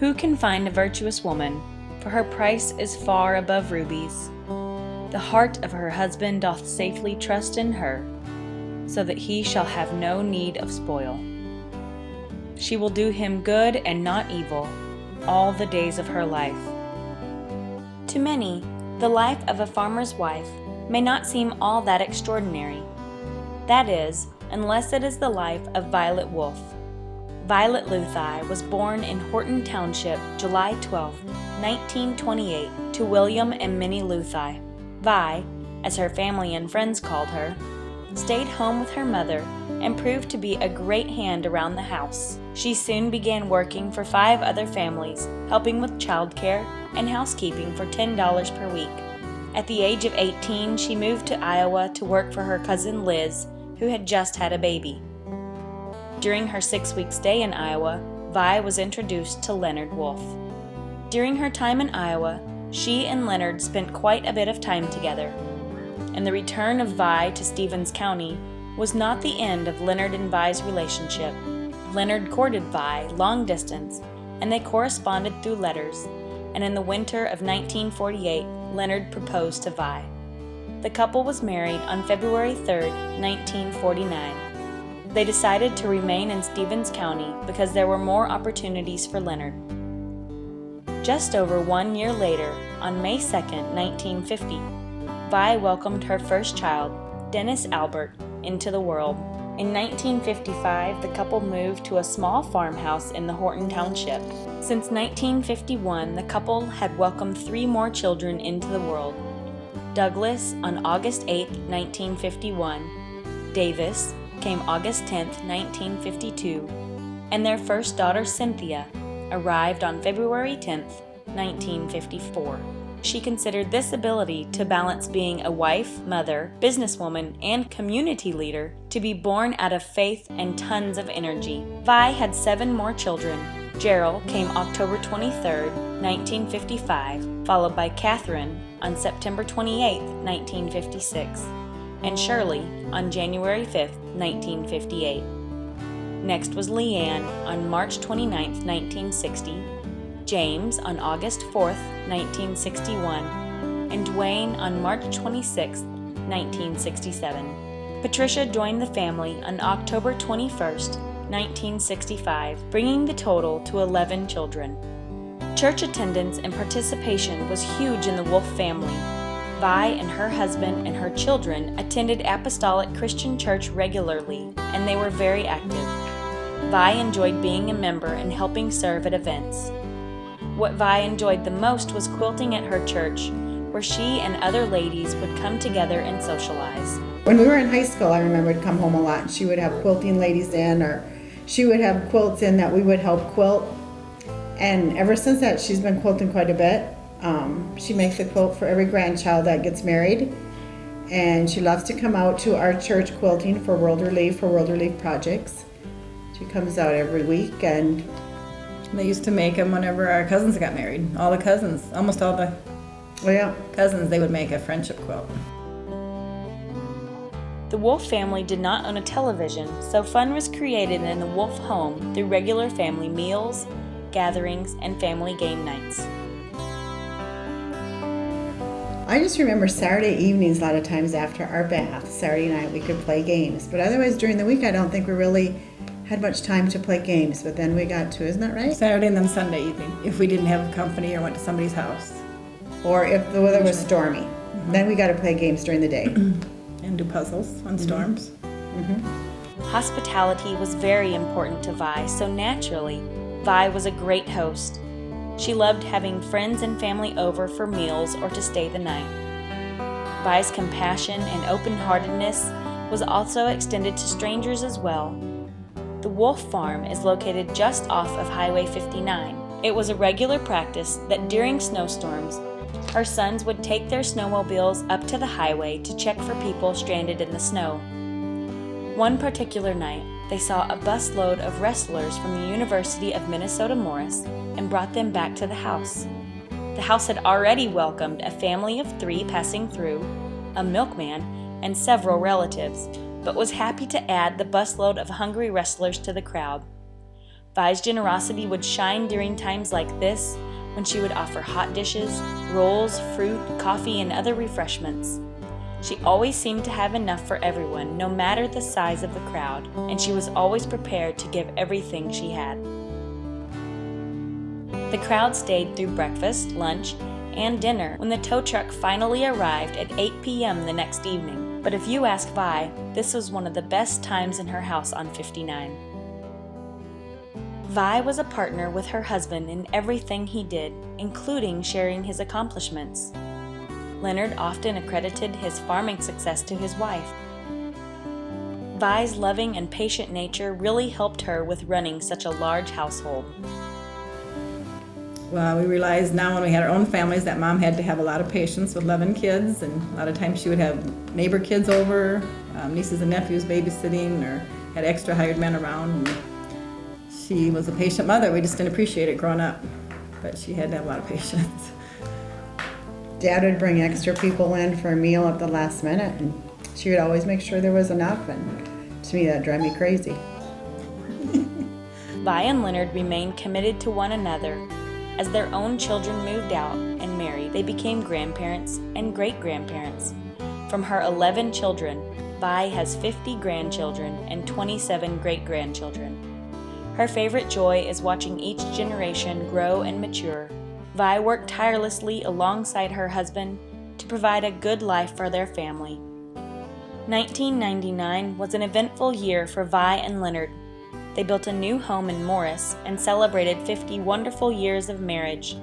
Who can find a virtuous woman? For her price is far above rubies. The heart of her husband doth safely trust in her, so that he shall have no need of spoil. She will do him good and not evil all the days of her life. To many, the life of a farmer's wife may not seem all that extraordinary. That is, unless it is the life of Violet Wulf. Violet Luthi was born in Horton Township, July 12, 1928, to William and Minnie Luthi. Vi, as her family and friends called her, stayed home with her mother and proved to be a great hand around the house. She soon began working for 5 other families, helping with childcare and housekeeping for $10 per week. At the age of 18, she moved to Iowa to work for her cousin Liz, who had just had a baby. During her 6-week stay in Iowa, Vi was introduced to Leonard Wulf. During her time in Iowa, she and Leonard spent quite a bit of time together. And the return of Vi to Stevens County was not the end of Leonard and Vi's relationship. Leonard courted Vi long distance, and they corresponded through letters, and in the winter of 1948, Leonard proposed to Vi. The couple was married on February 3, 1949. They decided to remain in Stevens County because there were more opportunities for Leonard. Just over 1 year later, on May 2, 1950, Vi welcomed her first child, Dennis Albert, into the world. In 1955, the couple moved to a small farmhouse in the Horton Township. Since 1951, the couple had welcomed 3 more children into the world. Douglas on August 8, 1951, Davis came August 10, 1952, and their first daughter Cynthia arrived on February 10, 1954. She considered this ability to balance being a wife, mother, businesswoman, and community leader to be born out of faith and tons of energy. Vi had 7 more children. Gerald came October 23, 1955, followed by Catherine on September 28, 1956, and Shirley on January 5, 1958. Next was Leanne on March 29, 1960, James on August 4, 1961, and Dwayne on March 26, 1967. Patricia joined the family on October 21, 1965, bringing the total to 11 children. Church attendance and participation was huge in the Wulf family. Vi and her husband and her children attended Apostolic Christian Church regularly, and they were very active. Vi enjoyed being a member and helping serve at events. What Vi enjoyed the most was quilting at her church, where she and other ladies would come together and socialize. When we were in high school, I remember I'd come home a lot, and she would have quilting ladies in, or she would have quilts in that we would help quilt. And ever since that, she's been quilting quite a bit. She makes a quilt for every grandchild that gets married. And she loves to come out to our church quilting for World Relief projects. She comes out every week, and they used to make them whenever our cousins got married. All the cousins, almost all the cousins, they would make a friendship quilt. The Wulf family did not own a television, so fun was created in the Wulf home through regular family meals, gatherings, and family game nights. I just remember Saturday evenings, a lot of times after our bath, Saturday night, we could play games. But otherwise, during the week, I don't think we really had much time to play games. But then we got to, isn't that right? Saturday and then Sunday evening, if we didn't have company or went to somebody's house. Or if the weather was stormy. Then we got to play games during the day. And do puzzles on storms. Hospitality was very important to Vi, so naturally, Vi was a great host. She loved having friends and family over for meals or to stay the night. Vi's compassion and open-heartedness was also extended to strangers as well. The Wulf farm is located just off of Highway 59. It was a regular practice that during snowstorms, her sons would take their snowmobiles up to the highway to check for people stranded in the snow. One particular night, they saw a busload of wrestlers from the University of Minnesota Morris and brought them back to the house. The house had already welcomed a family of 3 passing through, a milkman, and several relatives, but was happy to add the busload of hungry wrestlers to the crowd. Vi's generosity would shine during times like this, when she would offer hot dishes, rolls, fruit, coffee, and other refreshments. She always seemed to have enough for everyone, no matter the size of the crowd, and she was always prepared to give everything she had. The crowd stayed through breakfast, lunch, and dinner when the tow truck finally arrived at 8 p.m. the next evening. But if you ask Vi, this was one of the best times in her house on 59. Vi was a partner with her husband in everything he did, including sharing his accomplishments. Leonard often accredited his farming success to his wife. Vi's loving and patient nature really helped her with running such a large household. Well, we realized now when we had our own families that Mom had to have a lot of patience with 11 kids, and a lot of times she would have neighbor kids over, nieces and nephews babysitting, or had extra hired men around. And she was a patient mother. We just didn't appreciate it growing up, but she had to have a lot of patience. Dad would bring extra people in for a meal at the last minute, and she would always make sure there was enough, and to me that drove me crazy. Vi and Leonard remained committed to one another. As their own children moved out and married, they became grandparents and great-grandparents. From her 11 children, Vi has 50 grandchildren and 27 great-grandchildren. Her favorite joy is watching each generation grow and mature. Vi worked tirelessly alongside her husband to provide a good life for their family. 1999 was an eventful year for Vi and Leonard. They built a new home in Morris and celebrated 50 wonderful years of marriage.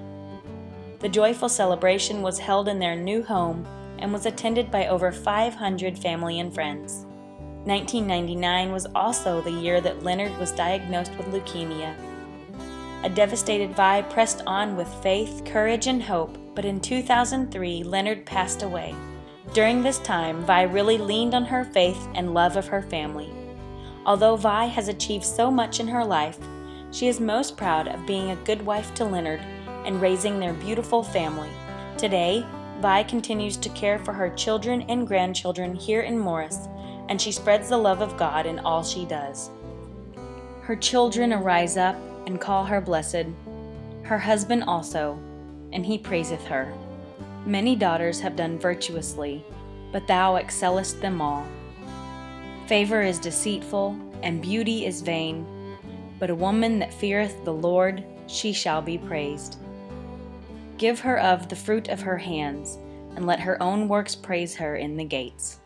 The joyful celebration was held in their new home and was attended by over 500 family and friends. 1999 was also the year that Leonard was diagnosed with leukemia. A devastated Vi pressed on with faith, courage, and hope, but in 2003, Leonard passed away. During this time, Vi really leaned on her faith and love of her family. Although Vi has achieved so much in her life, she is most proud of being a good wife to Leonard and raising their beautiful family. Today, Vi continues to care for her children and grandchildren here in Morris, and she spreads the love of God in all she does. Her children arise up and call her blessed, her husband also, and he praiseth her. Many daughters have done virtuously, but thou excellest them all. Favor is deceitful, and beauty is vain, but a woman that feareth the Lord, she shall be praised. Give her of the fruit of her hands, and let her own works praise her in the gates.